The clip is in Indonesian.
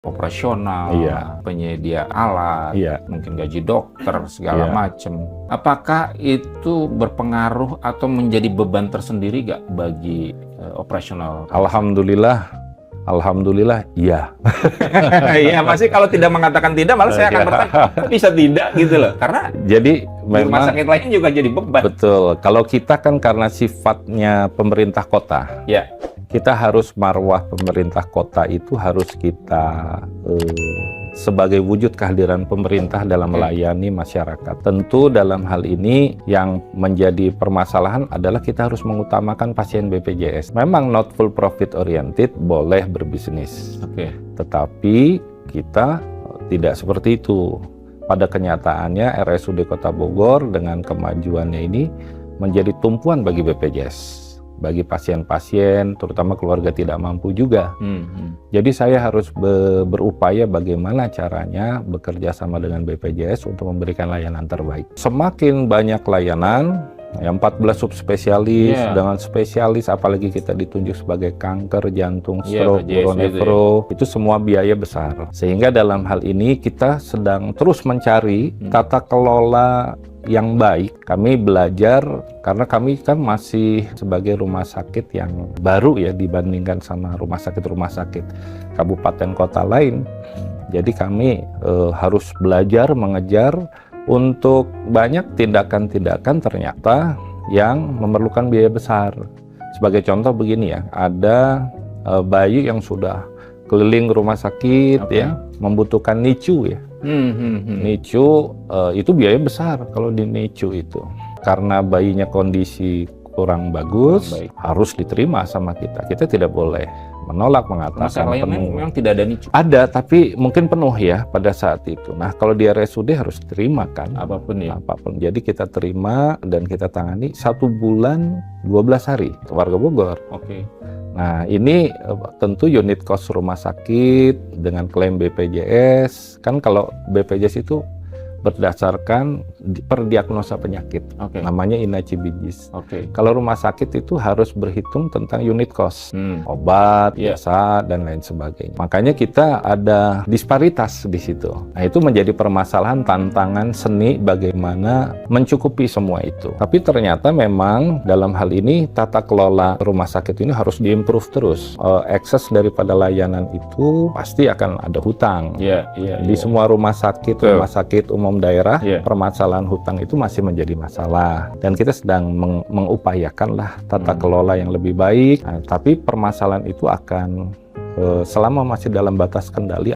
operasional, Iya. penyedia alat, Iya. mungkin gaji dokter, segala Iya. macam. Apakah itu berpengaruh atau menjadi beban tersendiri nggak bagi operasional? Alhamdulillah, iya. Iya, masih kalau tidak mengatakan tidak, malah saya akan bertanya, kok bisa tidak gitu loh? Karena Jadi di rumah memang sakit lain juga jadi beban. betul. Kalau kita kan karena sifatnya pemerintah kota, Ya, kita harus marwah pemerintah kota itu harus kita sebagai wujud kehadiran pemerintah dalam melayani masyarakat. Tentu dalam hal ini yang menjadi permasalahan adalah kita harus mengutamakan pasien BPJS. Memang not full profit oriented, boleh berbisnis. oke. Tetapi kita tidak seperti itu. Pada kenyataannya RSUD Kota Bogor dengan kemajuannya ini menjadi tumpuan bagi BPJS. Bagi pasien-pasien, terutama keluarga tidak mampu juga. Jadi saya harus berupaya bagaimana caranya bekerja sama dengan BPJS untuk memberikan layanan terbaik. Semakin banyak layanan, 14 subspesialis, dengan spesialis, apalagi kita ditunjuk sebagai kanker, jantung, stroke, uronefro, itu semua biaya besar. Sehingga dalam hal ini kita sedang terus mencari tata kelola yang baik. Kami belajar karena kami kan masih sebagai rumah sakit yang baru ya dibandingkan sama rumah sakit kabupaten kota lain. Jadi kami harus belajar mengejar untuk banyak tindakan-tindakan ternyata yang memerlukan biaya besar. Sebagai contoh begini ya, ada bayi yang sudah keliling rumah sakit ya, membutuhkan NICU ya. NICU itu biaya besar kalau di NICU itu. Karena bayinya kondisi kurang bagus, harus diterima sama kita. Kita tidak boleh menolak, mengatakan penuh. Memang tidak ada NICU. Ada, tapi mungkin penuh ya pada saat itu. Nah, kalau di RSUD harus terima kan. Apapun ya. Apapun. Jadi kita terima dan kita tangani 1 bulan 12 hari. Warga Bogor. Oke. Nah, ini tentu unit cost rumah sakit dengan klaim BPJS. Kan kalau BPJS itu berdasarkan per diagnosa penyakit. Namanya INACI-BIJIS. Kalau rumah sakit itu harus berhitung tentang unit cost. Obat, jasa, dan lain sebagainya. Makanya kita ada disparitas di situ. Nah, itu menjadi permasalahan tantangan seni bagaimana mencukupi semua itu. Tapi ternyata memang dalam hal ini tata kelola rumah sakit ini harus diimprove terus. Akses daripada layanan itu pasti akan ada hutang. Di semua rumah sakit umum daerah, permasalahan hutang itu masih menjadi masalah. Dan kita sedang mengupayakanlah tata kelola yang lebih baik. Nah, tapi permasalahan itu akan selama masih dalam batas kendali